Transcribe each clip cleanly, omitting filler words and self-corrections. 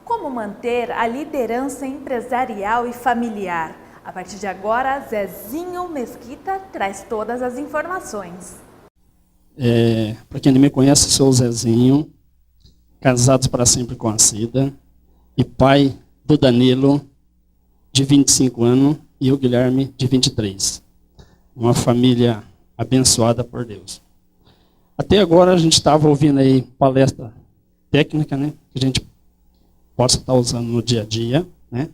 Como manter a liderança empresarial e familiar? A partir de agora, Zezinho Mesquita traz todas as informações. Para quem não me conhece, sou o Zezinho, casado para sempre com a Cida, e pai do Danilo, de 25 anos, e o Guilherme, de 23. Uma família abençoada por Deus. Até agora a gente estava ouvindo aí palestra técnica, né, que a gente possa estar usando no dia a dia, né?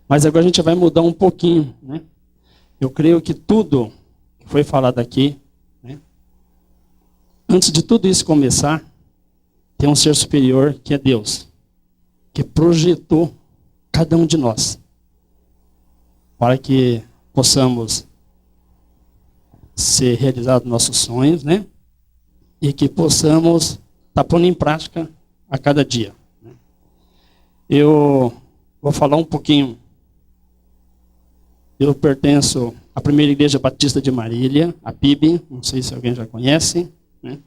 Mas agora a gente vai mudar um pouquinho, né? Eu creio que tudo que foi falado aqui, né, antes de tudo isso começar, tem um ser superior que é Deus, que projetou cada um de nós, para que possamos ser realizados nossos sonhos, né? E que possamos estar pondo em prática a cada dia. Eu vou falar um pouquinho. Eu pertenço à Primeira Igreja Batista de Marília, a PIB, não sei se alguém já conhece, né?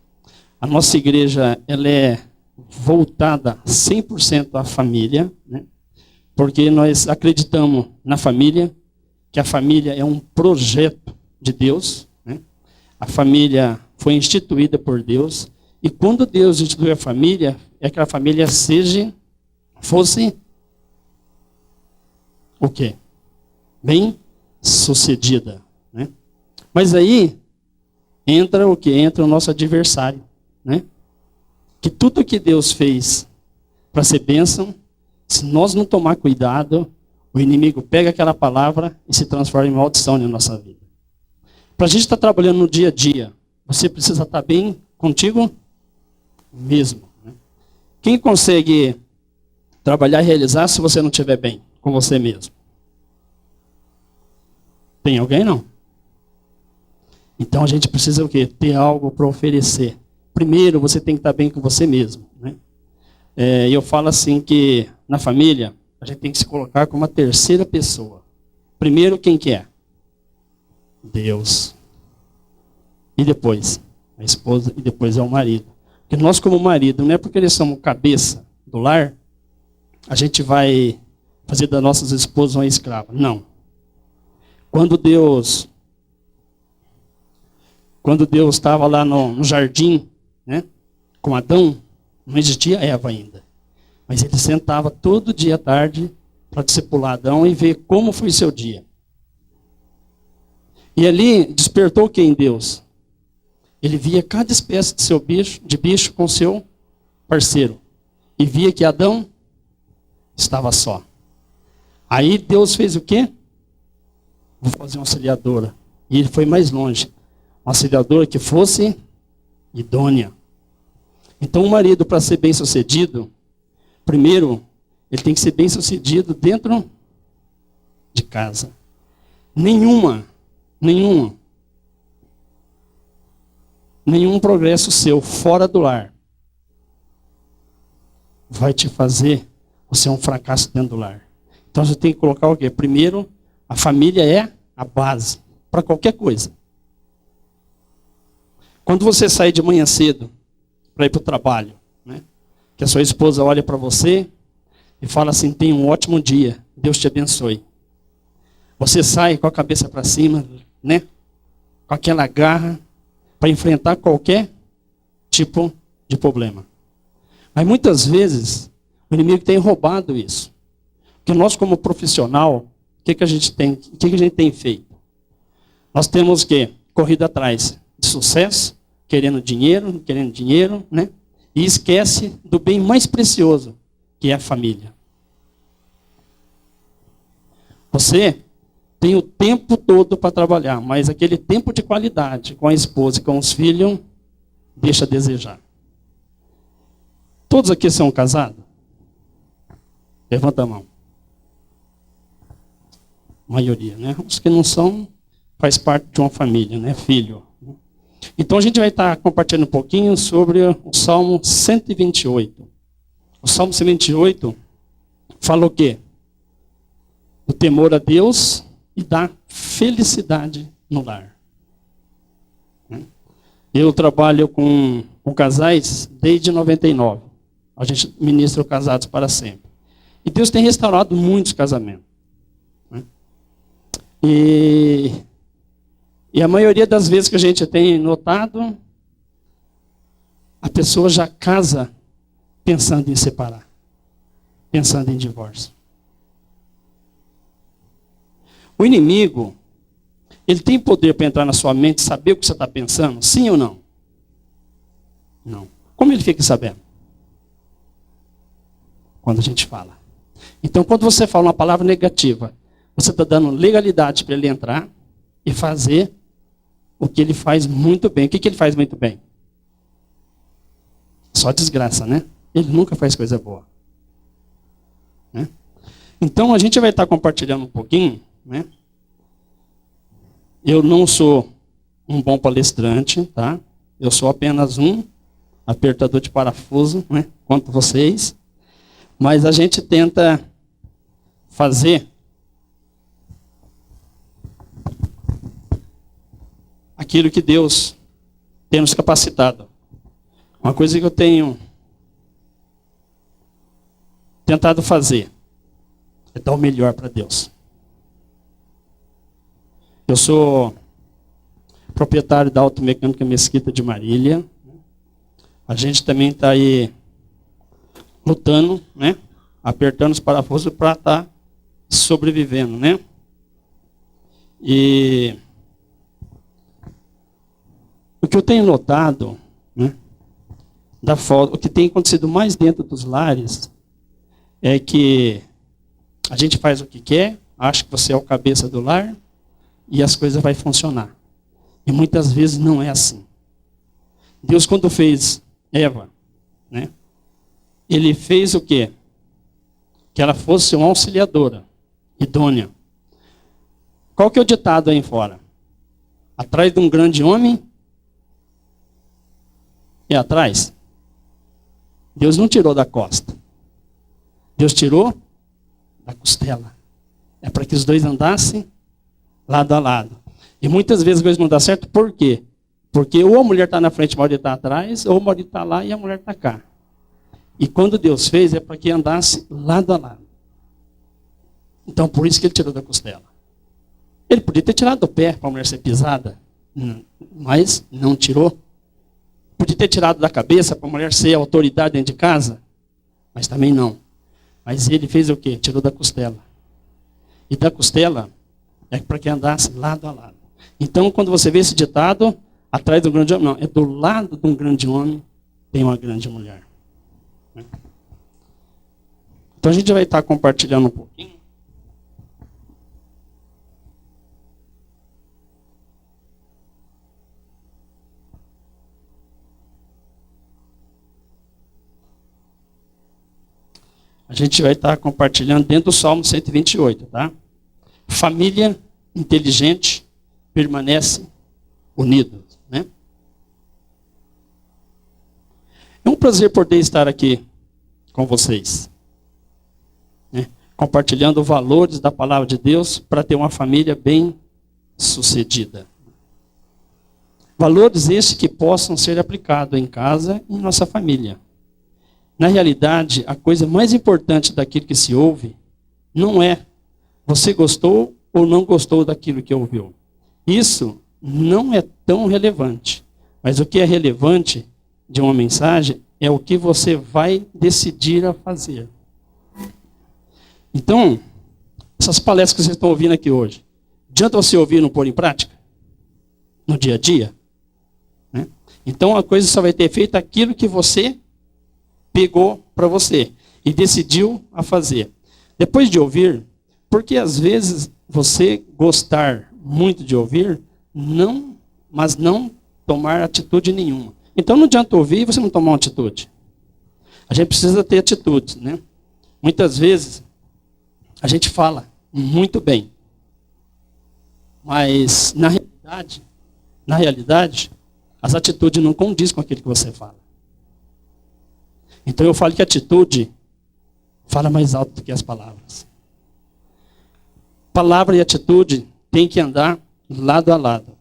A nossa igreja, ela é voltada 100% à família, né? Porque nós acreditamos na família, que a família é um projeto de Deus, né? A família foi instituída por Deus, e quando Deus instituiu a família, é que a família fosse o quê? Bem sucedida, né? Mas aí entra o que? Entra o nosso adversário, né? Que tudo que Deus fez para ser bênção, se nós não tomar cuidado, o inimigo pega aquela palavra e se transforma em maldição na nossa vida. Para a gente estar trabalhando no dia a dia, você precisa estar bem contigo mesmo, né? Quem consegue trabalhar e realizar se você não estiver bem com você mesmo? Tem alguém? Não? Então a gente precisa o quê? Ter algo para oferecer. Primeiro você tem que estar bem com você mesmo, né? Eu falo assim que na família a gente tem que se colocar como uma terceira pessoa. Primeiro quem que é? Deus. E depois a esposa e depois é o marido. Porque nós como marido, não é porque eles somos cabeça do lar, a gente vai fazer das nossas esposas uma escrava. Não. Quando Deus estava lá no jardim, né, com Adão, não existia Eva ainda. Mas ele sentava todo dia à tarde para discipular Adão e ver como foi seu dia. E ali despertou o que em Deus? Ele via cada espécie de bicho com seu parceiro. E via que Adão estava só. Aí Deus fez o quê? Vou fazer uma auxiliadora. E ele foi mais longe. Uma auxiliadora que fosse idônea. Então o marido, para ser bem sucedido, primeiro, ele tem que ser bem sucedido dentro de casa. Nenhum progresso seu fora do lar vai te fazer você é um fracasso dentro do lar. Então você tem que colocar o quê? Primeiro, a família é a base para qualquer coisa. Quando você sai de manhã cedo para ir para o trabalho, né, que a sua esposa olha para você e fala assim, tenha um ótimo dia, Deus te abençoe. Você sai com a cabeça para cima, né, com aquela garra para enfrentar qualquer tipo de problema. Mas muitas vezes o inimigo tem roubado isso. Porque nós como profissional, o que a gente tem feito? Nós temos que corrido atrás de sucesso, querendo dinheiro, né? E esquece do bem mais precioso, que é a família. Você tem o tempo todo para trabalhar, mas aquele tempo de qualidade com a esposa e com os filhos, deixa a desejar. Todos aqui são casados? Levanta a mão. A maioria, né? Os que não são, faz parte de uma família, né? Filho. Então a gente vai estar compartilhando um pouquinho sobre o Salmo 128. O Salmo 128 fala o quê? O temor a Deus e da felicidade no lar. Eu trabalho com casais desde 99. A gente ministra casados para sempre. E Deus tem restaurado muitos casamentos. E a maioria das vezes que a gente tem notado, a pessoa já casa pensando em separar, pensando em divórcio. O inimigo, ele tem poder para entrar na sua mente e saber o que você está pensando? Sim ou não? Não. Como ele fica sabendo? Quando a gente fala. Então, quando você fala uma palavra negativa, você está dando legalidade para ele entrar e fazer o que ele faz muito bem. O que ele faz muito bem? Só desgraça, né? Ele nunca faz coisa boa. Né? Então, a gente vai estar compartilhando um pouquinho, né? Eu não sou um bom palestrante, tá? Eu sou apenas um apertador de parafuso, né? Quanto vocês. Mas a gente tenta fazer aquilo que Deus tem nos capacitado. Uma coisa que eu tenho tentado fazer é dar o melhor para Deus. Eu sou proprietário da Automecânica Mesquita de Marília. A gente também está aí lutando, né? Apertando os parafusos para estar sobrevivendo, né? E o que eu tenho notado, né, o que tem acontecido mais dentro dos lares é que a gente faz o que quer, acha que você é o cabeça do lar e as coisas vão funcionar. E muitas vezes não é assim. Deus, quando fez Eva, né, ele fez o quê? Que ela fosse uma auxiliadora, idônea. Qual que é o ditado aí fora? Atrás de um grande homem é atrás. Deus não tirou da costa. Deus tirou da costela. É para que os dois andassem lado a lado. E muitas vezes as coisas não dão certo, por quê? Porque ou a mulher está na frente e o marido está atrás, ou o marido está lá e a mulher está cá. E quando Deus fez, é para que andasse lado a lado. Então, por isso que ele tirou da costela. Ele podia ter tirado do pé para a mulher ser pisada, mas não tirou. Podia ter tirado da cabeça para a mulher ser autoridade dentro de casa, mas também não. Mas ele fez o quê? Tirou da costela. E da costela é para que andasse lado a lado. Então, quando você vê esse ditado, atrás do grande homem, não, é do lado de um grande homem, tem uma grande mulher. Então, a gente vai estar compartilhando um pouquinho. A gente vai estar compartilhando dentro do Salmo 128, tá? Família inteligente permanece unida, né? É um prazer poder estar aqui com vocês, né? Compartilhando valores da palavra de Deus para ter uma família bem sucedida. Valores esses que possam ser aplicados em casa e em nossa família. Na realidade, a coisa mais importante daquilo que se ouve não é você gostou ou não gostou daquilo que ouviu. Isso não é tão relevante. Mas o que é relevante de uma mensagem é o que você vai decidir a fazer. Então, essas palestras que vocês estão ouvindo aqui hoje, adianta você ouvir e não pôr em prática? No dia a dia? Né? Então, a coisa só vai ter feito aquilo que você pegou para você e decidiu a fazer. Depois de ouvir, porque às vezes você gostar muito de ouvir, mas não tomar atitude nenhuma. Então não adianta ouvir e você não tomar uma atitude. A gente precisa ter atitude, né? Muitas vezes a gente fala muito bem, mas na realidade, as atitudes não condizem com aquilo que você fala. Então eu falo que a atitude fala mais alto do que as palavras. Palavra e atitude têm que andar lado a lado.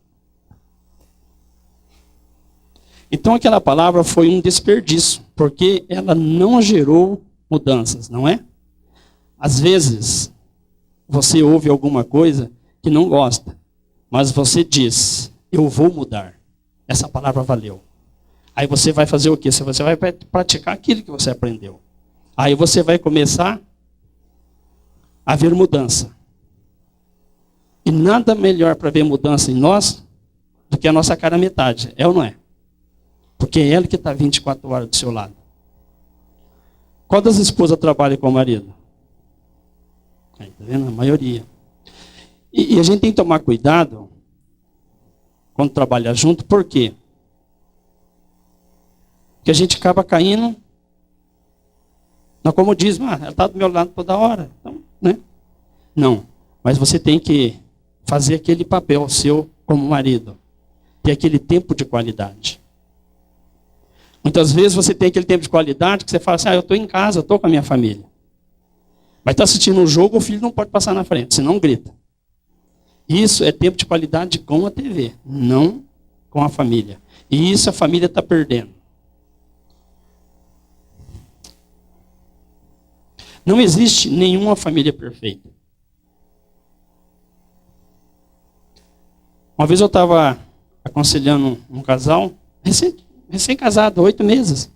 Então aquela palavra foi um desperdício, porque ela não gerou mudanças, não é? Às vezes, você ouve alguma coisa que não gosta, mas você diz, eu vou mudar. Essa palavra valeu. Aí você vai fazer o quê? Você vai praticar aquilo que você aprendeu. Aí você vai começar a ver mudança. E nada melhor para ver mudança em nós do que a nossa cara metade. É ou não é? Porque é ela que está 24 horas do seu lado. Qual das esposas trabalha com o marido? Aí, tá vendo? A maioria. E a gente tem que tomar cuidado quando trabalha junto, por quê? Porque a gente acaba caindo no comodismo. Ela está do meu lado toda hora. Então, né? Não. Mas você tem que fazer aquele papel seu como marido. Ter aquele tempo de qualidade. Muitas vezes você tem aquele tempo de qualidade que você fala assim, eu estou em casa, eu estou com a minha família. Mas está assistindo um jogo, o filho não pode passar na frente, senão grita. Isso é tempo de qualidade com a TV, não com a família. E isso a família está perdendo. Não existe nenhuma família perfeita. Uma vez eu estava aconselhando um casal, recém-casado, 8 meses.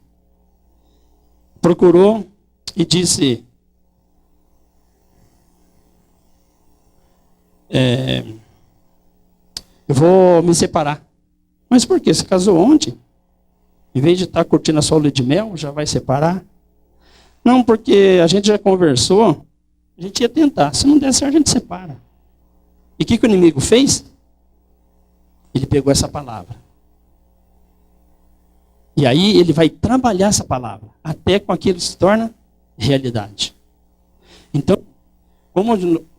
Procurou e disse, eu vou me separar. Mas por quê? Você casou ontem? Em vez de estar curtindo a sua lua de mel, já vai separar? Não, porque a gente já conversou, a gente ia tentar. Se não der certo, a gente separa. E o que o inimigo fez? Ele pegou essa palavra. E aí ele vai trabalhar essa palavra, até com aquilo se torna realidade. Então,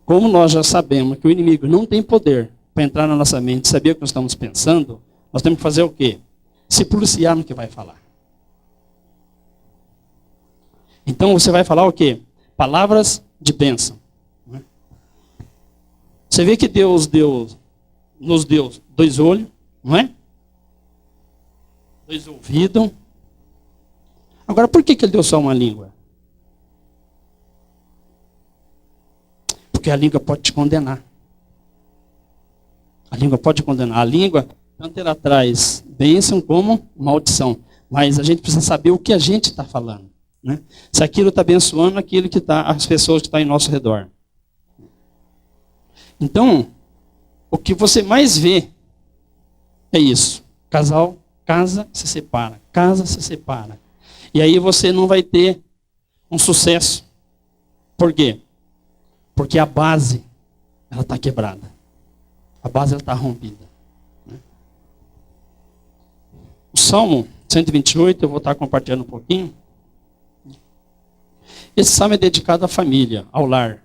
como nós já sabemos que o inimigo não tem poder para entrar na nossa mente, saber o que nós estamos pensando, nós temos que fazer o quê? Se policiar no que vai falar. Então você vai falar o quê? Palavras de bênção. Você vê que Deus nos deu 2 olhos, não é? 2 ouvidos. Agora, por que Ele deu só uma língua? Porque a língua pode te condenar. A língua pode condenar. A língua, tanto ela traz bênção como maldição. Mas a gente precisa saber o que a gente está falando. Né? Se aquilo está abençoando aquilo que está, as pessoas que estão em nosso redor. Então, o que você mais vê é isso. Casal casa, se separa. Casa, se separa. E aí você não vai ter um sucesso. Por quê? Porque a base, ela está quebrada. A base, ela está rompida. O Salmo 128, eu vou estar compartilhando um pouquinho. Esse salmo é dedicado à família, ao lar.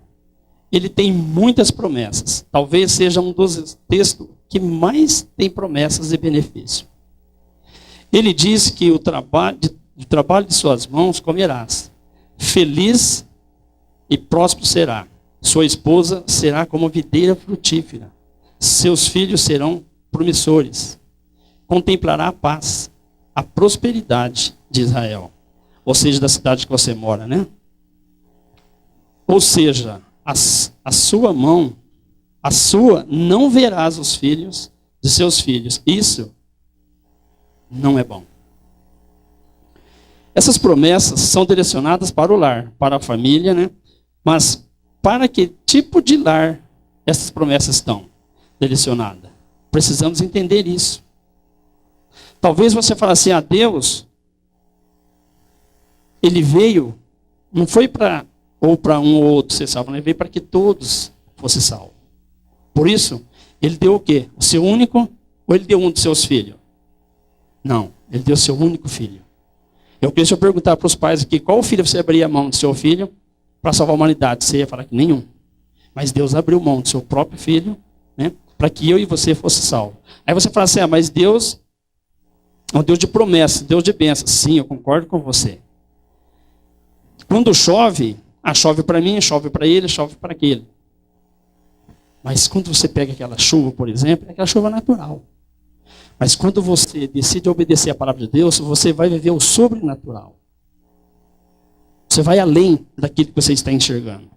Ele tem muitas promessas. Talvez seja um dos textos que mais tem promessas e benefícios. Ele diz que o trabalho de suas mãos comerás. Feliz e próspero será. Sua esposa será como videira frutífera. Seus filhos serão promissores. Contemplará a paz, a prosperidade de Israel. Ou seja, da cidade que você mora, né? Ou seja, a sua mão, não verás os filhos de seus filhos. Isso não é bom. Essas promessas são direcionadas para o lar, para a família, né? Mas para que tipo de lar essas promessas estão direcionadas? Precisamos entender isso. Talvez você fale assim, Deus, Ele veio, não foi para um ou outro ser salvo, ele veio para que todos fossem salvos. Por isso, Ele deu o quê? O seu único, ou Ele deu um dos seus filhos? Não, Ele deu o seu único filho. Eu queria perguntar para os pais aqui, qual filho você abriria a mão do seu filho para salvar a humanidade? Você ia falar que nenhum. Mas Deus abriu mão do seu próprio filho, né, para que eu e você fosse salvos. Aí você fala assim, mas Deus é um Deus de promessa, Deus de bênção. Sim, eu concordo com você. Quando chove, chove para mim, chove para ele, chove para aquele. Mas quando você pega aquela chuva, por exemplo, é aquela chuva natural. Mas quando você decide obedecer a palavra de Deus, você vai viver o sobrenatural. Você vai além daquilo que você está enxergando.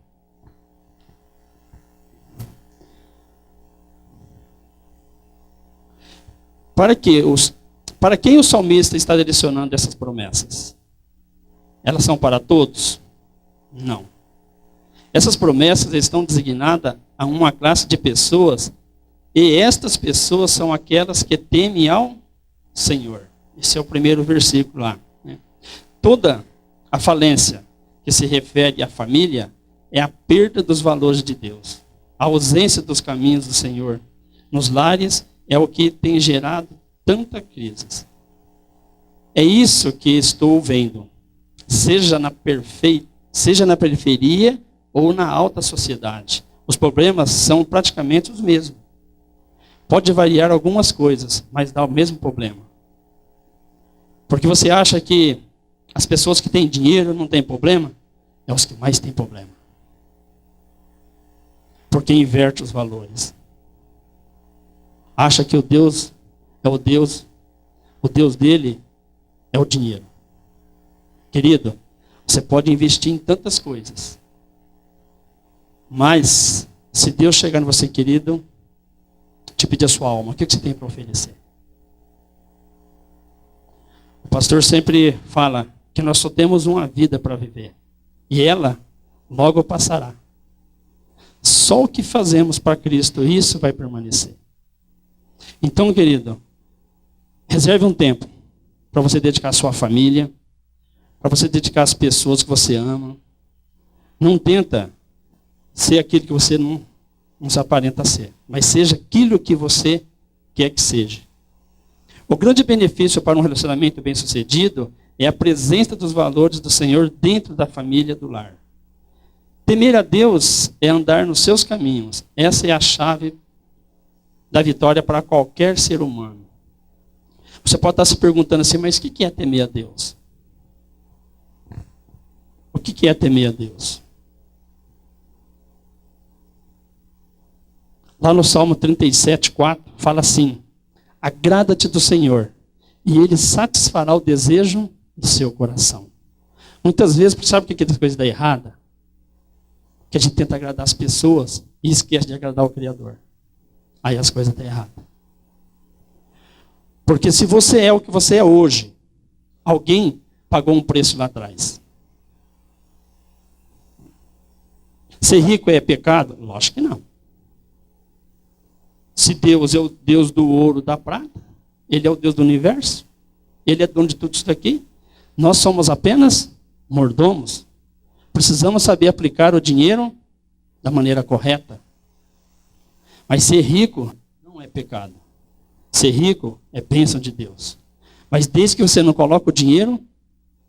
Para quem o salmista está direcionando essas promessas? Elas são para todos? Não. Essas promessas estão designadas a uma classe de pessoas, e estas pessoas são aquelas que temem ao Senhor. Esse é o primeiro versículo lá. Toda a falência que se refere à família é a perda dos valores de Deus. A ausência dos caminhos do Senhor nos lares é o que tem gerado tanta crise. É isso que estou vendo, seja na periferia ou na alta sociedade. Os problemas são praticamente os mesmos. Pode variar algumas coisas, mas dá o mesmo problema. Porque você acha que as pessoas que têm dinheiro não têm problema? É os que mais têm problema. Porque inverte os valores. Acha que o Deus é o Deus dele é o dinheiro. Querido, você pode investir em tantas coisas. Mas, se Deus chegar em você, querido, te pedir a sua alma, o que você tem para oferecer? O pastor sempre fala que nós só temos uma vida para viver. E ela logo passará. Só o que fazemos para Cristo, isso vai permanecer. Então, querido, reserve um tempo para você dedicar à sua família, para você dedicar às pessoas que você ama. Não tenta ser aquilo que você não se aparenta ser, mas seja aquilo que você quer que seja. O grande benefício para um relacionamento bem-sucedido é a presença dos valores do Senhor dentro da família do lar. Temer a Deus é andar nos seus caminhos. Essa é a chave da vitória para qualquer ser humano. Você pode estar se perguntando assim, mas o que é temer a Deus? O que é temer a Deus? Lá no Salmo 37:4, fala assim: agrada-te do Senhor, e Ele satisfará o desejo do seu coração. Muitas vezes, sabe o que as coisas dão errada? Que a gente tenta agradar as pessoas e esquece de agradar o Criador. Aí as coisas estão erradas. Porque se você é o que você é hoje, alguém pagou um preço lá atrás. Ser rico é pecado? Lógico que não. Se Deus é o Deus do ouro, da prata, Ele é o Deus do universo, Ele é dono de tudo isso daqui, nós somos apenas mordomos. Precisamos saber aplicar o dinheiro da maneira correta. Mas ser rico não é pecado. Ser rico é bênção de Deus. Mas desde que você não coloque o dinheiro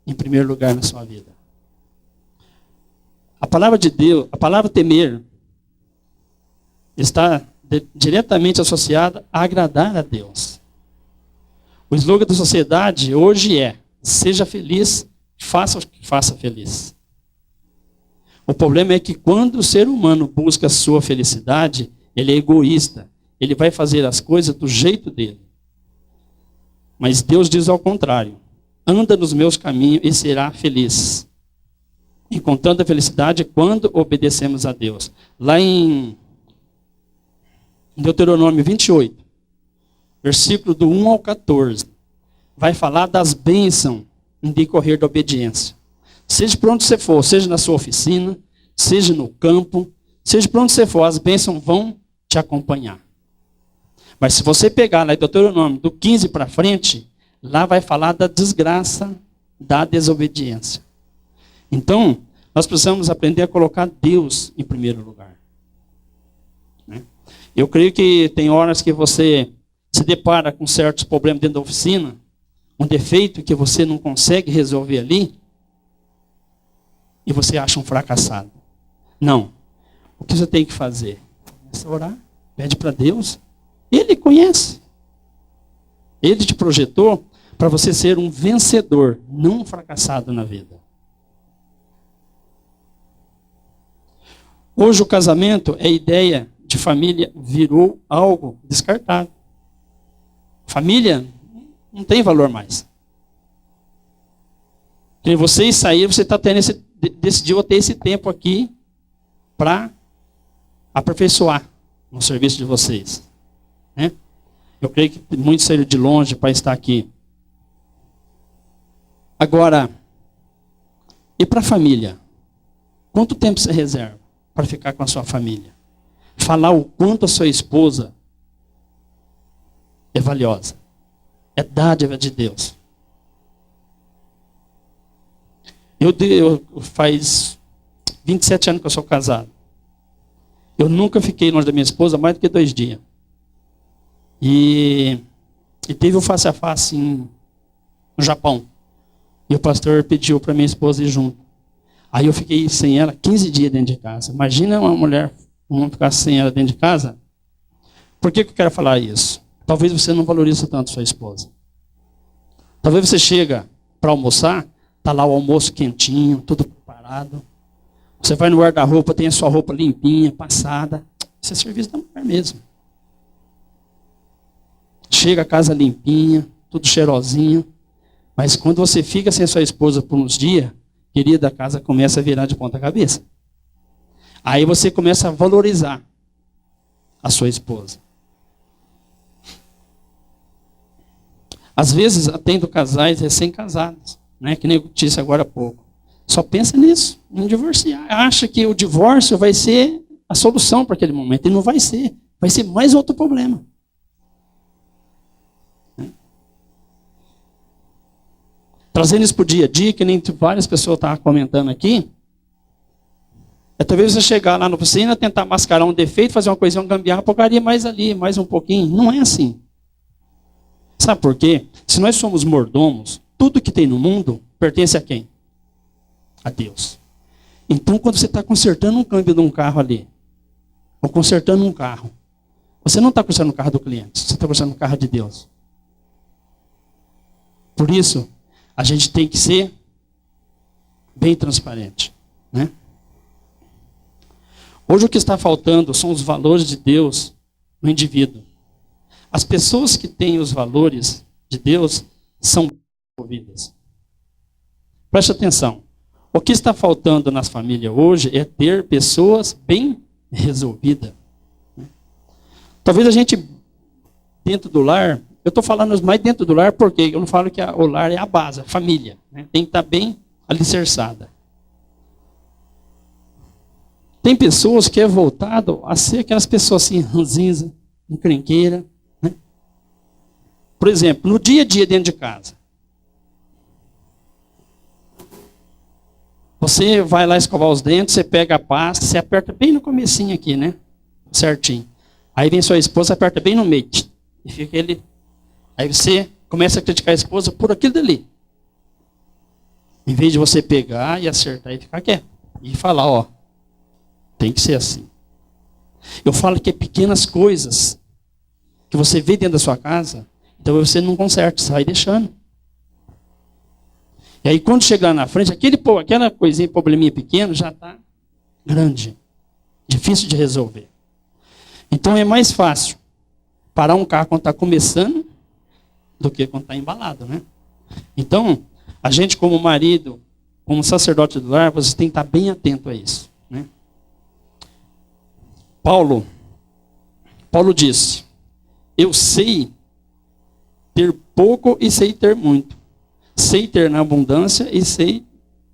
em primeiro lugar na sua vida. A palavra de Deus, a palavra temer, está diretamente associada a agradar a Deus. O slogan da sociedade hoje é: seja feliz, faça o que faça feliz. O problema é que quando o ser humano busca a sua felicidade, ele é egoísta. Ele vai fazer as coisas do jeito dele. Mas Deus diz ao contrário: anda nos meus caminhos e será feliz. Encontrando a felicidade quando obedecemos a Deus. Lá em Deuteronômio 28, versículo do 1 ao 14, vai falar das bênçãos em decorrer da obediência. Seja por onde você for, seja na sua oficina, seja no campo, seja por onde você for, as bênçãos vão te acompanhar. Mas se você pegar lá em Deuteronômio do 15 para frente, lá vai falar da desgraça da desobediência. Então, nós precisamos aprender a colocar Deus em primeiro lugar. Eu creio que tem horas que você se depara com certos problemas dentro da oficina, um defeito que você não consegue resolver ali, e você acha um fracassado. Não. O que você tem que fazer? Começa a orar, pede para Deus. Ele conhece. Ele te projetou para você ser um vencedor, não um fracassado na vida. Hoje o casamento é ideia de família, virou algo descartável. Família não tem valor mais. Porque vocês saíram, você decidiu ter esse tempo aqui para aperfeiçoar no serviço de vocês. Né? Eu creio que muitos saíram de longe para estar aqui. Agora, e para a família? Quanto tempo você reserva para ficar com a sua família? Falar o quanto a sua esposa é valiosa. É dádiva de Deus. Eu faz 27 anos que eu sou casado. Eu nunca fiquei longe da minha esposa mais do que 2 dias. E teve um face a face no Japão. E o pastor pediu para minha esposa ir junto. Aí eu fiquei sem ela 15 dias dentro de casa. Imagina uma mulher, ficar sem ela dentro de casa. Por que eu quero falar isso? Talvez você não valorize tanto sua esposa. Talvez você chega para almoçar, está lá o almoço quentinho, tudo preparado. Você vai no guarda-roupa, tem a sua roupa limpinha, passada. Isso é serviço da mulher mesmo. Chega a casa limpinha, tudo cheirosinho. Mas quando você fica sem a sua esposa por uns dias, querida, a casa começa a virar de ponta cabeça. Aí você começa a valorizar a sua esposa. Às vezes atendo casais recém-casados, né? Que nem eu disse agora há pouco. Só pensa nisso, em divorciar. Acha que o divórcio vai ser a solução para aquele momento. E não vai ser. Vai ser mais outro problema. Trazendo isso para o dia a dia, que nem várias pessoas estavam comentando aqui, é talvez você chegar lá na oficina, tentar mascarar um defeito, fazer uma coisinha, uma gambiarra, porcaria mais ali, mais um pouquinho. Não é assim. Sabe por quê? Se nós somos mordomos, tudo que tem no mundo pertence a quem? A Deus. Então, quando você está consertando um câmbio de um carro ali, ou consertando um carro, você não está consertando o carro do cliente, você está consertando o carro de Deus. Por isso, a gente tem que ser bem transparente, né? Hoje o que está faltando são os valores de Deus no indivíduo. As pessoas que têm os valores de Deus são envolvidas. Preste atenção. O que está faltando nas famílias hoje é ter pessoas bem resolvidas. Talvez a gente, dentro do lar, eu estou falando mais dentro do lar porque eu não falo que o lar é a base, a família. Né? Tem que estar bem alicerçada. Tem pessoas que é voltado a ser aquelas pessoas assim, ranzinza, encrenqueira. Né? Por exemplo, no dia a dia dentro de casa. Você vai lá escovar os dentes, você pega a pasta, você aperta bem no comecinho aqui, né? Certinho. Aí vem sua esposa, aperta bem no meio. E fica ele. Aí você começa a criticar a esposa por aquilo dali. Em vez de você pegar e acertar e ficar quieto. E falar, ó, tem que ser assim. Eu falo que é pequenas coisas que você vê dentro da sua casa, então você não conserta, você vai deixando. E aí quando chegar na frente, aquela coisinha, probleminha pequeno, já está grande. Difícil de resolver. Então é mais fácil parar um carro quando está começando do que quando está embalado, né? Então, a gente como marido, como sacerdote do lar, você tem que estar bem atento a isso, né? Paulo disse, eu sei ter pouco e sei ter muito. Sei ter na abundância e sei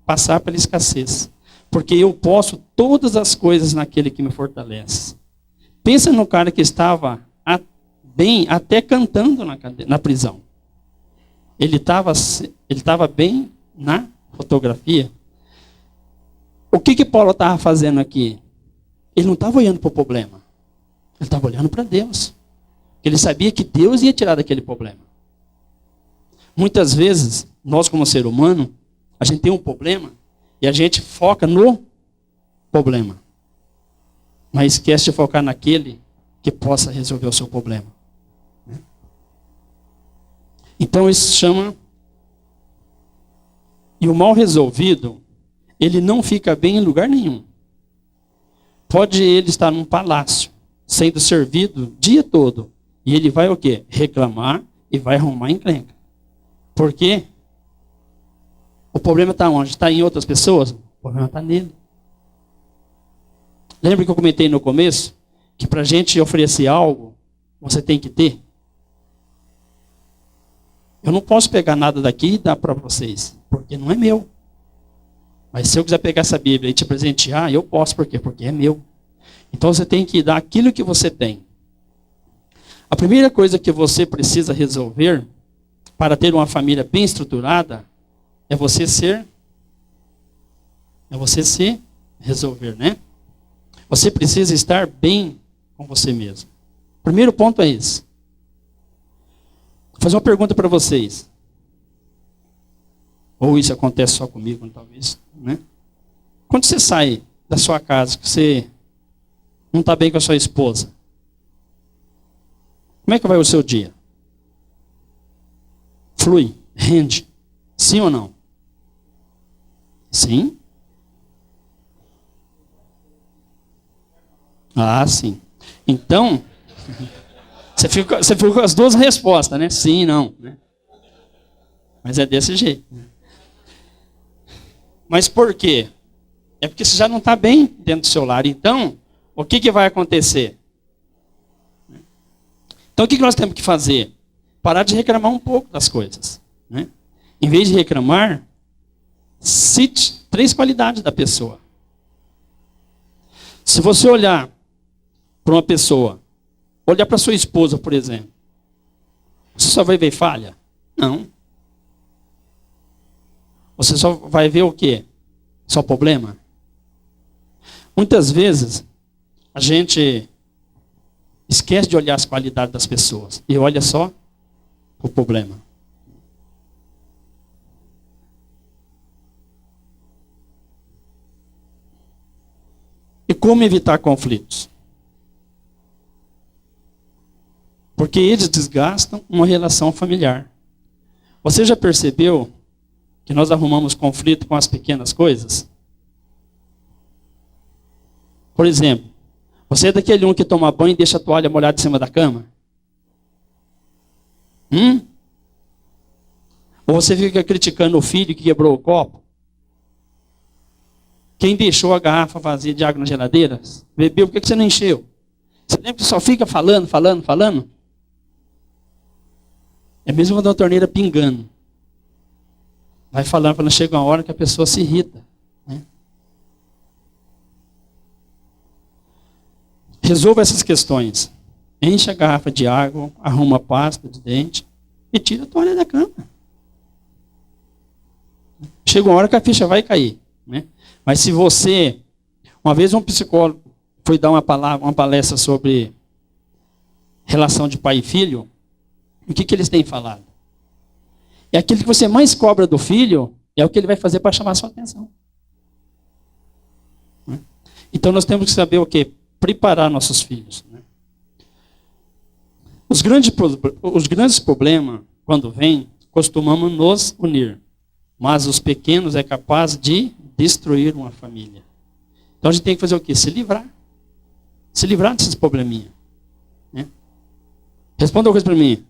passar pela escassez. Porque eu posso todas as coisas naquele que me fortalece. Pensa no cara que estava bem, até cantando na prisão. Ele estava bem na fotografia. O que Paulo estava fazendo aqui? Ele não estava olhando para o problema. Ele estava olhando para Deus. Ele sabia que Deus ia tirar daquele problema. Muitas vezes, nós como ser humano, a gente tem um problema e a gente foca no problema. Mas esquece de focar naquele que possa resolver o seu problema. Então isso se chama... E o mal resolvido, ele não fica bem em lugar nenhum. Pode ele estar num palácio, sendo servido o dia todo. E ele vai o quê? Reclamar e vai arrumar encrenca. Por quê? O problema está onde? Está em outras pessoas? O problema está nele. Lembra que eu comentei no começo? Que para a gente oferecer algo, você tem que ter. Eu não posso pegar nada daqui e dar para vocês, porque não é meu. Mas se eu quiser pegar essa Bíblia e te presentear, eu posso. Por quê? Porque é meu. Então você tem que dar aquilo que você tem. A primeira coisa que você precisa resolver para ter uma família bem estruturada é você se resolver, né? Você precisa estar bem com você mesmo. O primeiro ponto é esse. Vou fazer uma pergunta para vocês. Ou isso acontece só comigo, talvez, né? Quando você sai da sua casa, que você não está bem com a sua esposa, como é que vai o seu dia? Flui? Rende? Sim ou não? Sim? Ah, sim. Então, você fica com as duas respostas, né? Sim e não. Né? Mas é desse jeito. Mas por quê? É porque você já não está bem dentro do seu lar. Então, o que vai acontecer? Então, o que nós temos que fazer? Parar de reclamar um pouco das coisas. Né? Em vez de reclamar, cite 3 qualidades da pessoa. Se você olhar para uma pessoa, olhar para sua esposa, por exemplo, você só vai ver falha? Não. Você só vai ver o quê? Só problema? Muitas vezes, a gente esquece de olhar as qualidades das pessoas e olha só o problema. E como evitar conflitos? Porque eles desgastam uma relação familiar. Você já percebeu que nós arrumamos conflito com as pequenas coisas? Por exemplo, você é daquele um que toma banho e deixa a toalha molhada em cima da cama? Ou você fica criticando o filho que quebrou o copo? Quem deixou a garrafa vazia de água na geladeira? Bebeu, por que você não encheu? Você lembra que só fica falando? É mesmo quando a torneira pingando. Vai falando, quando chega uma hora que a pessoa se irrita. Né? Resolva essas questões. Enche a garrafa de água, arruma a pasta de dente e tira a toalha da cama. Chega uma hora que a ficha vai cair. Né? Mas se você... Uma vez um psicólogo foi dar uma palestra sobre relação de pai e filho, o que eles têm falado? É aquilo que você mais cobra do filho, é o que ele vai fazer para chamar a sua atenção. Né? Então nós temos que saber o quê? Preparar nossos filhos. Né? Os grandes problemas, quando vêm, costumamos nos unir. Mas os pequenos é capaz de destruir uma família. Então a gente tem que fazer o quê? Se livrar. Se livrar desses probleminhas. Né? Responda uma coisa para mim.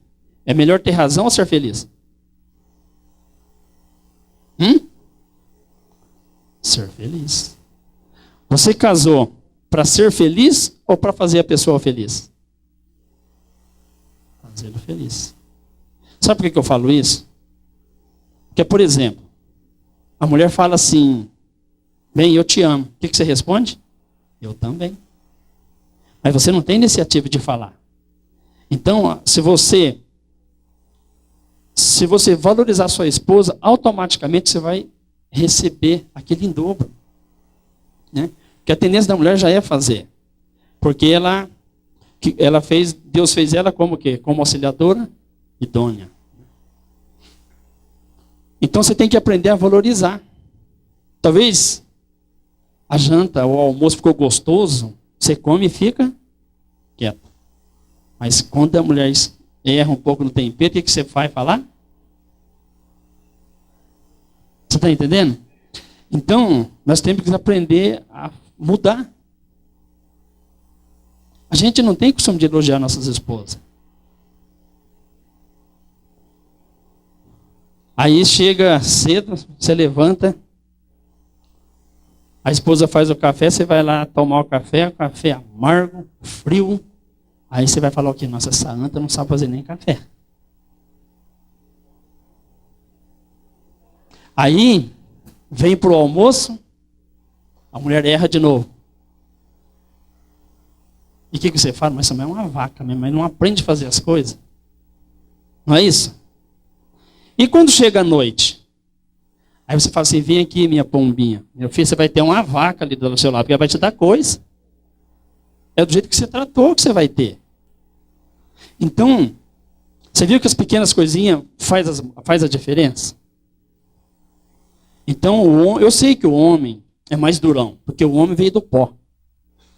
É melhor ter razão ou ser feliz? Ser feliz. Você casou para ser feliz ou para fazer a pessoa feliz? Fazê-lo feliz. Sabe por que eu falo isso? Porque, por exemplo, a mulher fala assim, bem, eu te amo. O que você responde? Eu também. Mas você não tem iniciativa de falar. Então, se você valorizar sua esposa, automaticamente você vai receber aquele em dobro. Né? Que a tendência da mulher já é fazer. Porque Deus fez ela como quê? Como auxiliadora idônea. Então você tem que aprender a valorizar. Talvez a janta ou o almoço ficou gostoso, você come e fica quieto. Mas quando a mulher erra um pouco no tempero, o que você vai falar? Você está entendendo? Então, nós temos que aprender a mudar. A gente não tem costume de elogiar nossas esposas. Aí chega cedo, você levanta, a esposa faz o café, você vai lá tomar o café amargo, frio. Aí você vai falar o quê? Nossa, essa anta não sabe fazer nem café. Aí, vem pro almoço, a mulher erra de novo. E o que você fala? Mas essa mãe é uma vaca, minha mãe não aprende a fazer as coisas. Não é isso? E quando chega a noite? Aí você fala assim, vem aqui minha pombinha. Meu filho, você vai ter uma vaca ali do seu lado, porque ela vai te dar coisa. É do jeito que você tratou que você vai ter. Então, você viu que as pequenas coisinhas faz a diferença? Então, eu sei que o homem é mais durão, porque o homem veio do pó.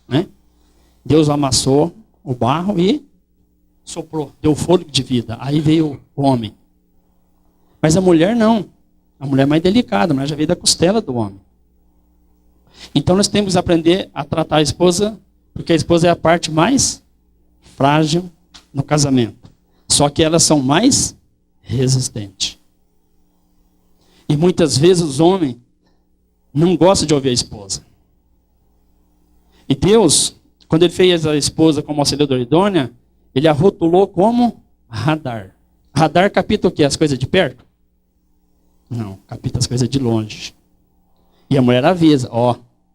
Né? Deus amassou o barro e soprou, deu fôlego de vida. Aí veio o homem. Mas a mulher não. A mulher é mais delicada, a mulher já veio da costela do homem. Então nós temos que aprender a tratar a esposa, porque a esposa é a parte mais frágil no casamento. Só que elas são mais resistentes. E muitas vezes os homens não gostam de ouvir a esposa. E Deus, quando ele fez a esposa como auxiliadora idônea, ele a rotulou como radar. Radar capta o quê? As coisas de perto? Não, capta as coisas de longe. E a mulher avisa,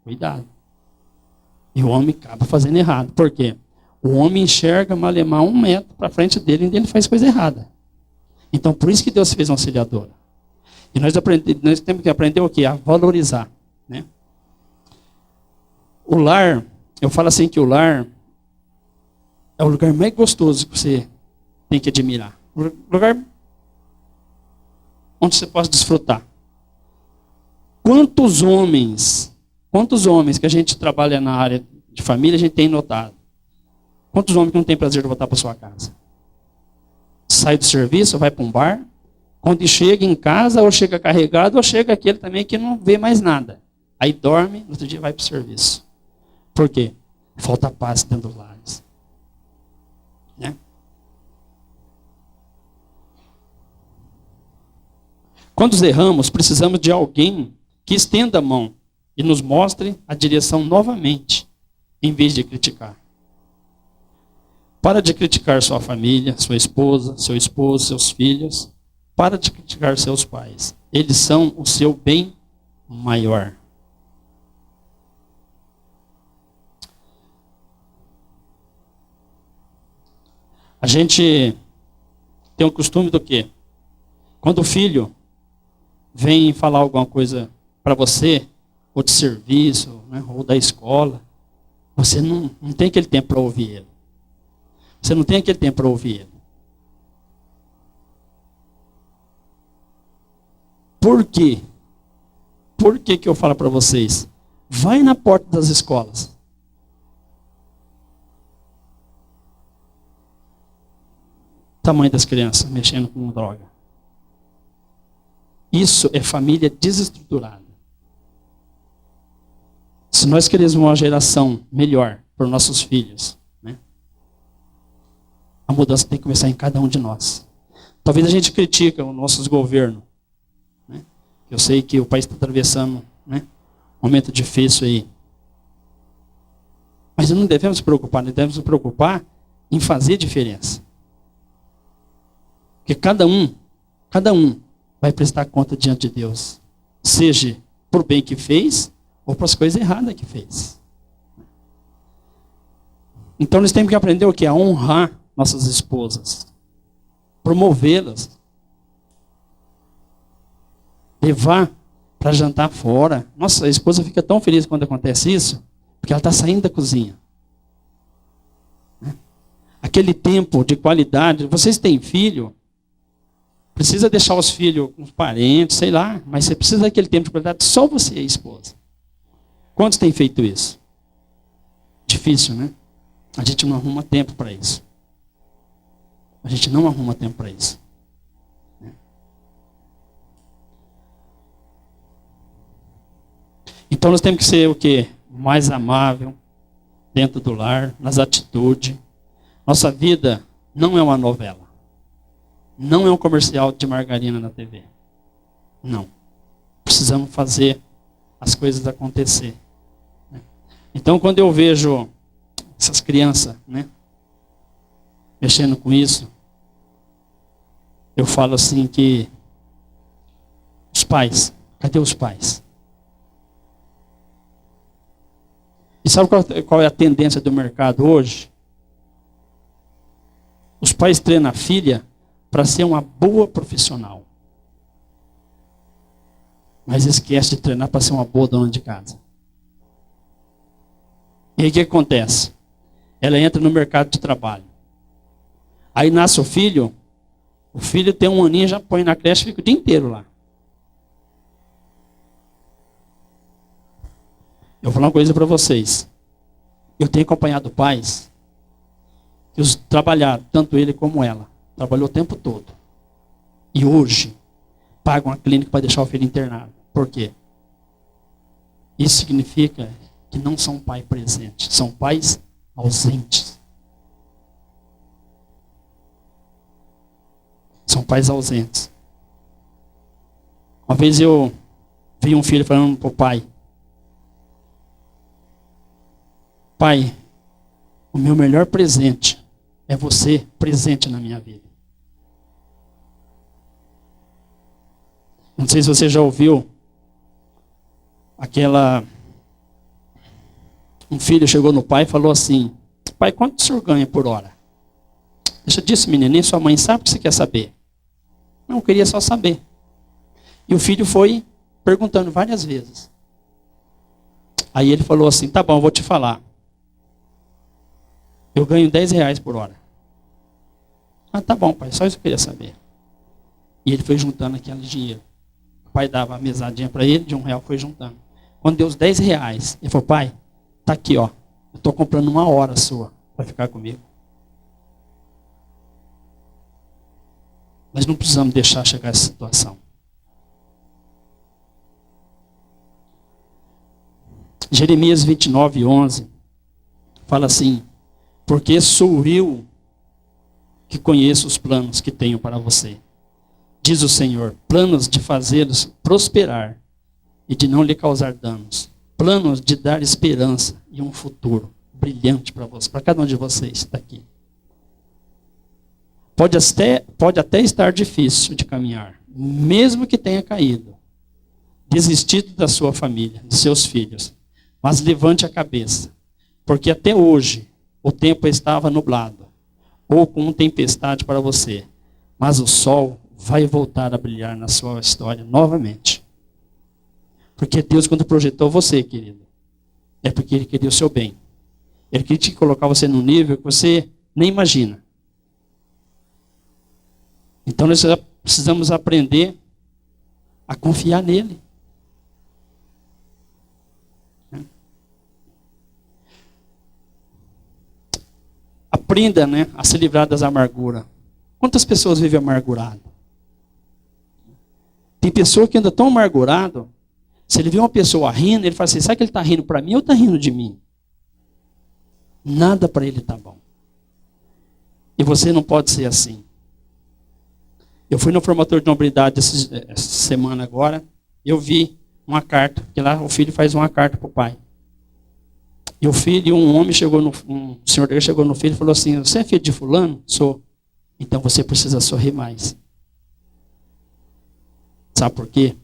cuidado. E o homem acaba fazendo errado. Por quê? O homem enxerga malemar 1 metro para frente dele e ele faz coisa errada. Então, por isso que Deus fez uma auxiliadora. E nós temos que aprender o quê? A valorizar. Né? O lar, eu falo assim que o lar é o lugar mais gostoso que você tem que admirar. O lugar onde você possa desfrutar. Quantos homens que a gente trabalha na área de família, a gente tem notado? Quantos homens que não tem prazer de voltar para sua casa? Sai do serviço, vai para um bar, quando chega em casa, ou chega carregado, ou chega aquele também que não vê mais nada. Aí dorme, no outro dia vai para o serviço. Por quê? Falta paz dentro dos lares. Né? Quando erramos, precisamos de alguém que estenda a mão e nos mostre a direção novamente, em vez de criticar. Para de criticar sua família, sua esposa, seu esposo, seus filhos. Para de criticar seus pais. Eles são o seu bem maior. A gente tem o costume do quê? Quando o filho vem falar alguma coisa para você, ou de serviço, né, ou da escola, você não tem aquele tempo para ouvir ele. Você não tem aquele tempo para ouvir ele. Por quê? Por que eu falo para vocês? Vai na porta das escolas. Tamanho das crianças mexendo com droga. Isso é família desestruturada. Se nós queremos uma geração melhor para os nossos filhos, né, a mudança tem que começar em cada um de nós. Talvez a gente critique os nossos governos. Né? Eu sei que o país está atravessando, né, um momento difícil aí. Mas não devemos nos preocupar, nós devemos nos preocupar em fazer diferença. Porque cada um vai prestar conta diante de Deus. Seja por bem que fez, ou para as coisas erradas que fez. Então nós temos que aprender o quê? A honrar nossas esposas. Promovê-las. Levar para jantar fora. Nossa, a esposa fica tão feliz quando acontece isso, porque ela está saindo da cozinha. Aquele tempo de qualidade. Vocês têm filho? Precisa deixar os filhos com os parentes, sei lá, mas você precisa daquele tempo de qualidade só você e a esposa. Quantos têm feito isso? Difícil, né? A gente não arruma tempo para isso. A gente não arruma tempo para isso. Então nós temos que ser o quê? Mais amável dentro do lar, nas atitudes. Nossa vida não é uma novela. Não é um comercial de margarina na TV. Não. Precisamos fazer as coisas acontecer. Então, quando eu vejo essas crianças, né, mexendo com isso, eu falo assim que os pais, cadê os pais? E sabe qual é a tendência do mercado hoje? Os pais treinam a filha para ser uma boa profissional. Mas esquece de treinar para ser uma boa dona de casa. E aí o que acontece? Ela entra no mercado de trabalho. Aí nasce o filho tem um aninho, já põe na creche e fica o dia inteiro lá. Eu vou falar uma coisa para vocês. Eu tenho acompanhado pais que trabalharam, tanto ele como ela. Trabalhou o tempo todo. E hoje, pagam a clínica para deixar o filho internado. Por quê? Isso significa que não são pais presentes, são pais ausentes. São pais ausentes. Uma vez eu vi um filho falando para o pai: pai, o meu melhor presente é você presente na minha vida. Não sei se você já ouviu um filho chegou no pai e falou assim: pai, quanto o senhor ganha por hora? Deixa disso, menininho, sua mãe sabe o que você quer saber. Não, eu queria só saber. E o filho foi perguntando várias vezes. Aí ele falou assim: tá bom, eu vou te falar. Eu ganho R$10 por hora. Ah, tá bom, pai, só isso que eu queria saber. E ele foi juntando aquele dinheiro. O pai dava a mesadinha para ele, de R$1 foi juntando. Quando deu os R$10, ele falou: pai, tá aqui, ó. Eu estou comprando uma hora sua para ficar comigo. Nós não precisamos deixar chegar essa situação. Jeremias 29:11 fala assim: porque sou eu que conheço os planos que tenho para você, diz o Senhor, planos de fazê-los prosperar e de não lhe causar danos, planos de dar esperança e um futuro brilhante para você, para cada um de vocês está aqui. Pode até estar difícil de caminhar, mesmo que tenha caído, desistido da sua família, de seus filhos, mas levante a cabeça, porque até hoje o tempo estava nublado, ou com tempestade para você, mas o sol vai voltar a brilhar na sua história novamente. Porque Deus, quando projetou você, querido, é porque Ele queria o seu bem. Ele queria te colocar você num nível que você nem imagina. Então nós precisamos aprender a confiar nele. Aprenda, né, a se livrar das amarguras. Quantas pessoas vivem amargurado? Tem pessoa que anda tão amargurado, se ele vê uma pessoa rindo, ele fala assim: será que ele está rindo para mim ou está rindo de mim? Nada para ele está bom. E você não pode ser assim. Eu fui no formatório de nobilidade essa semana agora, eu vi uma carta, que lá o filho faz uma carta para o pai. E o filho, um homem um senhor dele chegou no filho e falou assim: você é filho de fulano? Sou. Então você precisa sorrir mais. Sabe por quê?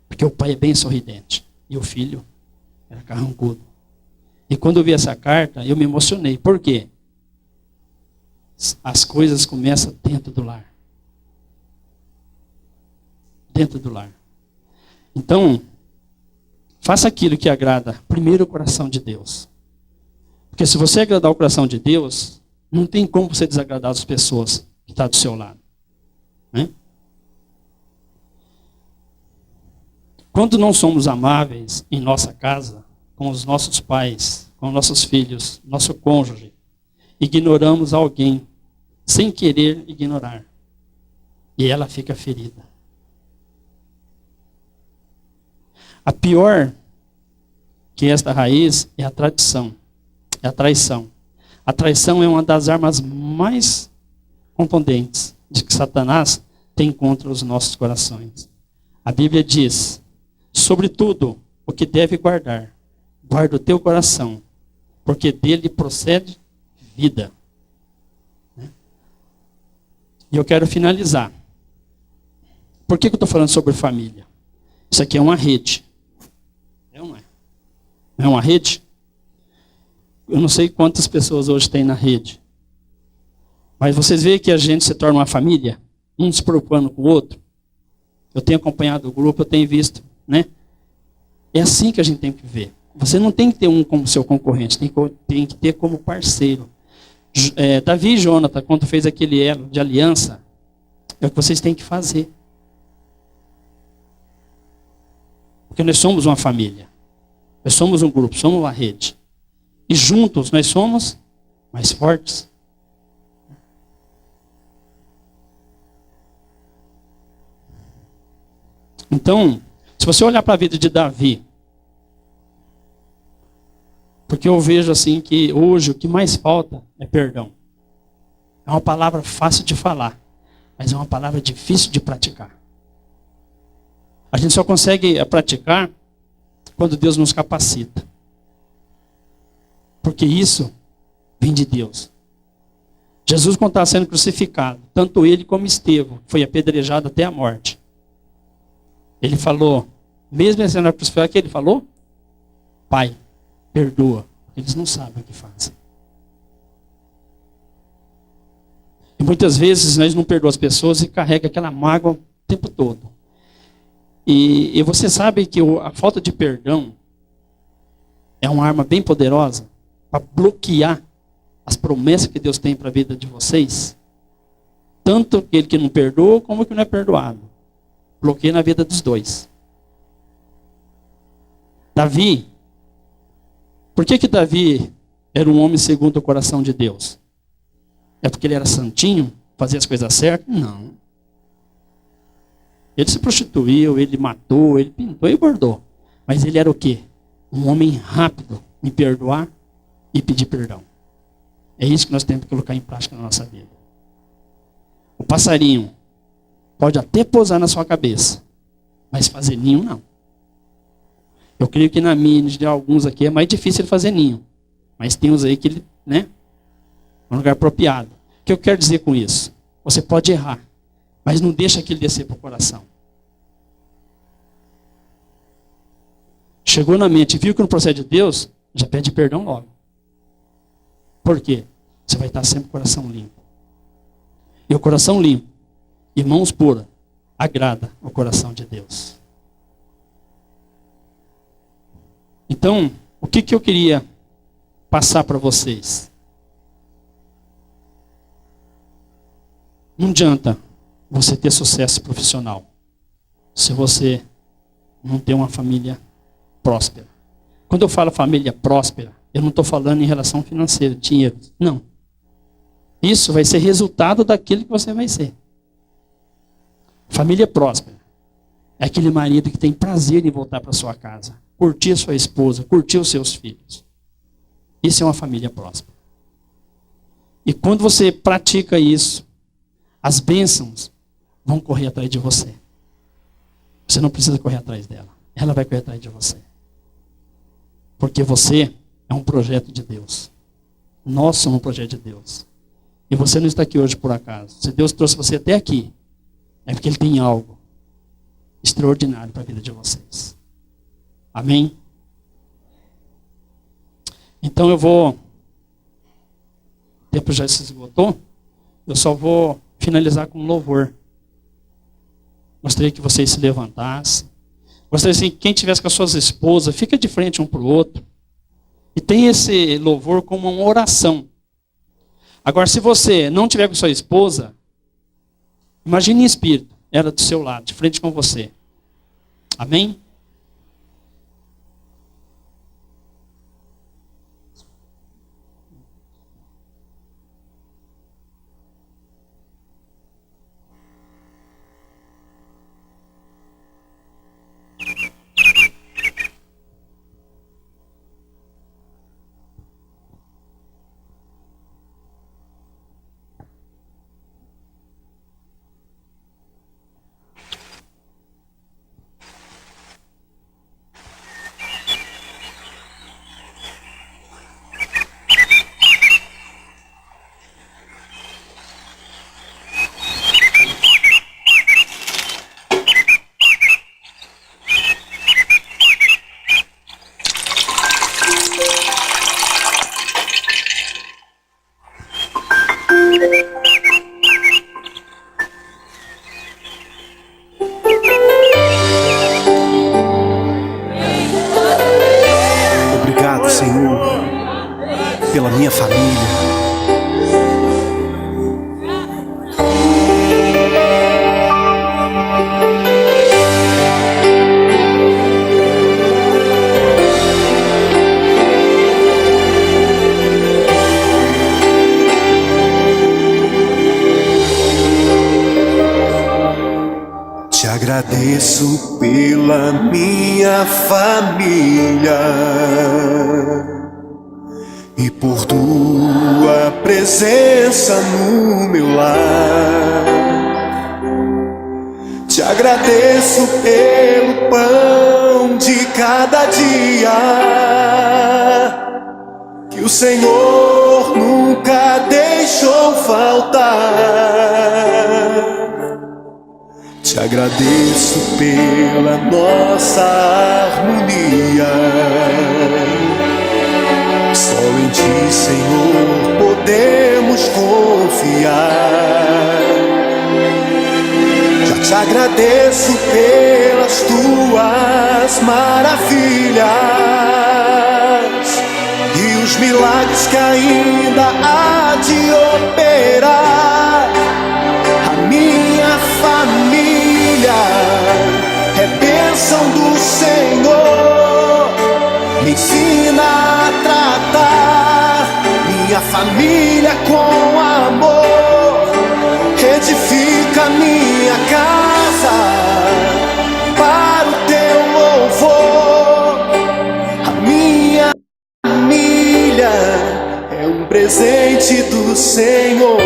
Porque o pai é bem sorridente. E o filho era carrancudo. E quando eu vi essa carta, eu me emocionei. Por quê? As coisas começam dentro do lar. Dentro do lar. Então, faça aquilo que agrada primeiro o coração de Deus. Porque se você agradar o coração de Deus, não tem como você desagradar as pessoas que estão do seu lado. Né? Quando não somos amáveis em nossa casa, com os nossos pais, com nossos filhos, nosso cônjuge, ignoramos alguém sem querer ignorar. E ela fica ferida. A pior que esta raiz é a tradição. É a traição. A traição é uma das armas mais contundentes de que Satanás tem contra os nossos corações. A Bíblia diz, sobretudo, o que deve guardar, guarda o teu coração, porque dele procede vida. E eu quero finalizar. Por que eu estou falando sobre família? Isso aqui é uma rede. É ou não é? Não é uma rede? Eu não sei quantas pessoas hoje tem na rede. Mas vocês veem que a gente se torna uma família? Um se preocupando com o outro? Eu tenho acompanhado o grupo, eu tenho visto, né? É assim que a gente tem que ver. Você não tem que ter um como seu concorrente, tem que ter como parceiro. Davi e Jonathan, quando fez aquele elo de aliança, é o que vocês têm que fazer. Porque nós somos uma família. Nós somos um grupo, somos uma rede. E juntos nós somos mais fortes. Então, se você olhar para a vida de Davi, porque eu vejo assim que hoje o que mais falta é perdão. É uma palavra fácil de falar, mas é uma palavra difícil de praticar. A gente só consegue praticar quando Deus nos capacita. Porque isso vem de Deus. Jesus, quando estava sendo crucificado, tanto ele como Estevão, foi apedrejado até a morte. Ele falou, mesmo sendo crucificado, o que ele falou? Pai, perdoa, eles não sabem o que fazem. E muitas vezes nós não perdoamos as pessoas e carrega aquela mágoa o tempo todo. E você sabe que a falta de perdão é uma arma bem poderosa para bloquear as promessas que Deus tem para a vida de vocês. Tanto aquele que não perdoa, como o que não é perdoado. Bloqueia na vida dos dois. Davi, por que Davi era um homem segundo o coração de Deus? É porque ele era santinho? Fazia as coisas certas? Não. Ele se prostituiu, ele matou, ele pintou e bordou. Mas ele era o quê? Um homem rápido em perdoar e pedir perdão. É isso que nós temos que colocar em prática na nossa vida. O passarinho pode até pousar na sua cabeça, mas fazer ninho não. Eu creio que na minha de alguns aqui é mais difícil ele fazer ninho. Mas tem uns aí que ele, né? É um lugar apropriado. O que eu quero dizer com isso? Você pode errar, mas não deixa aquilo descer para o coração. Chegou na mente, viu que não procede de Deus, já pede perdão logo. Por quê? Você vai estar sempre com o coração limpo. E o coração limpo e mãos puras agrada o coração de Deus. Então, o que eu queria passar para vocês? Não adianta você ter sucesso profissional se você não tem uma família próspera. Quando eu falo família próspera, eu não estou falando em relação financeira, dinheiro. Não. Isso vai ser resultado daquilo que você vai ser. Família próspera é aquele marido que tem prazer em voltar para sua casa, curtir a sua esposa, curtir os seus filhos. Isso é uma família próspera. E quando você pratica isso, as bênçãos vão correr atrás de você. Você não precisa correr atrás dela. Ela vai correr atrás de você. Porque você é um projeto de Deus. Nós somos um projeto de Deus. E você não está aqui hoje por acaso. Se Deus trouxe você até aqui, é porque Ele tem algo extraordinário para a vida de vocês. Amém? Então eu vou... O tempo já se esgotou. Eu só vou finalizar com um louvor. Gostaria que vocês se levantassem. Gostaria assim, que quem tivesse com as suas esposas, fica de frente um para o outro. E tem esse louvor como uma oração. Agora, se você não tiver com sua esposa, imagine em espírito, ela do seu lado, de frente com você. Amém? minha família. Te agradeço pela minha família e por tua presença no meu lar. Te agradeço pelo pão de cada dia que o Senhor nunca deixou faltar. Te agradeço pela nossa harmonia. Só em Ti, Senhor, podemos confiar. Já te agradeço pelas Tuas maravilhas e os milagres que ainda há de operar. A minha família é bênção do Senhor. Me ensina a tratar minha família com amor. Edifica minha casa para o Teu louvor. A minha família é um presente do Senhor.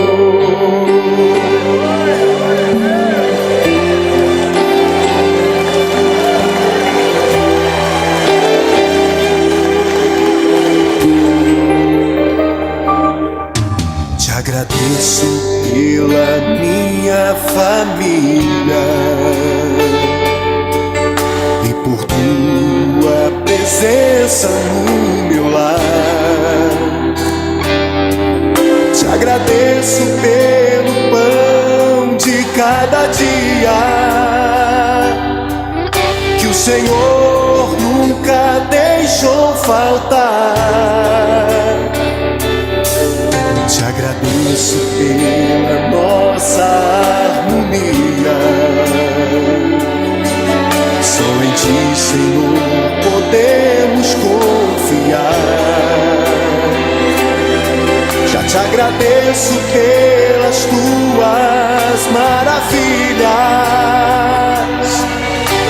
Agradeço pela minha família e por Tua presença no meu lar. Te agradeço pelo pão de cada dia que o Senhor nunca deixou faltar. Te agradeço pela nossa harmonia. Só em Ti, Senhor, podemos confiar. Já te agradeço pelas Tuas maravilhas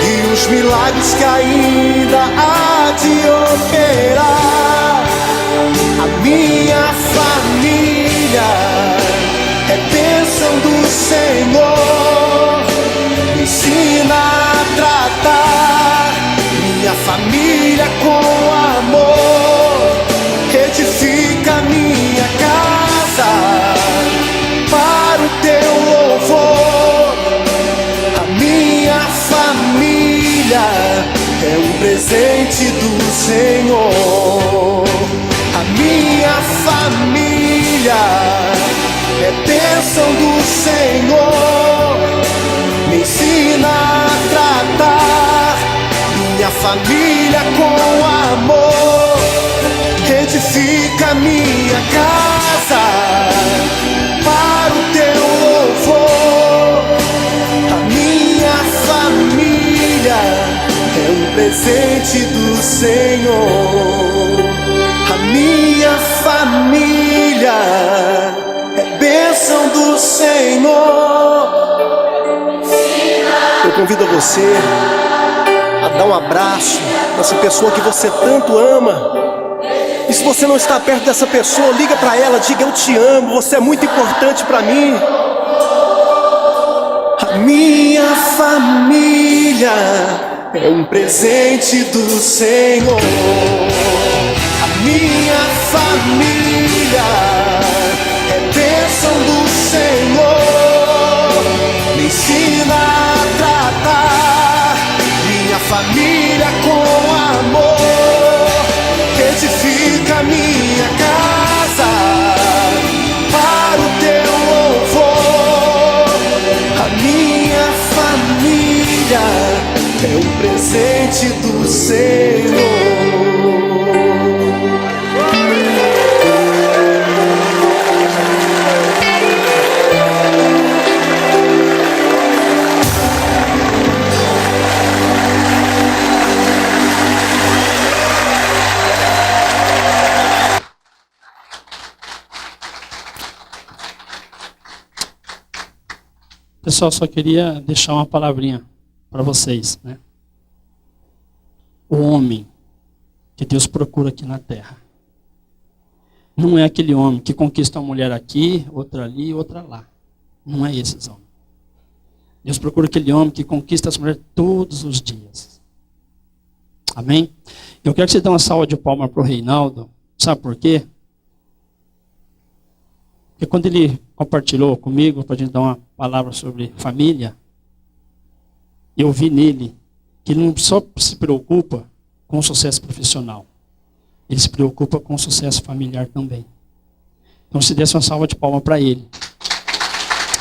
e os milagres que ainda há de operar. A minha família é bênção do Senhor. Me ensina a tratar minha família com amor. Edifica minha casa para o Teu louvor. A minha família é um presente do Senhor. A minha família é bênção do Senhor. Me ensina a tratar minha família com amor. Edifica minha casa para o Teu louvor. A minha família é um presente do Senhor. A minha família é bênção do Senhor. Eu convido você a dar um abraço nessa pessoa que você tanto ama. E se você não está perto dessa pessoa, liga para ela, diga: eu te amo, você é muito importante para mim. A minha família é um presente do Senhor. A minha família é bênção do Senhor. Me ensina a tratar minha família com amor. Edifica minha casa para o Teu louvor. A minha família é um presente do Senhor. Pessoal, só queria deixar uma palavrinha para vocês, né? O homem que Deus procura aqui na terra não é aquele homem que conquista uma mulher aqui, outra ali, outra lá. Não é esses homens. Deus procura aquele homem que conquista as mulheres todos os dias. Amém? Eu quero que você dê uma salva de palmas para o Reinaldo. Sabe por quê? Porque quando ele compartilhou comigo, para a gente dar uma palavra sobre família, eu vi nele que ele não só se preocupa com o sucesso profissional, ele se preocupa com o sucesso familiar também. Então se desse uma salva de palmas para ele.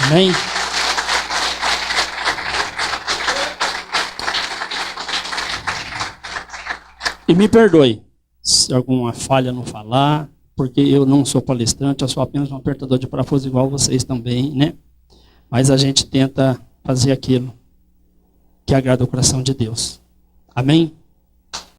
Amém? E me perdoe se alguma falha no falar, porque eu não sou palestrante, eu sou apenas um apertador de parafuso igual vocês também, né? Mas a gente tenta fazer aquilo que agrada o coração de Deus. Amém?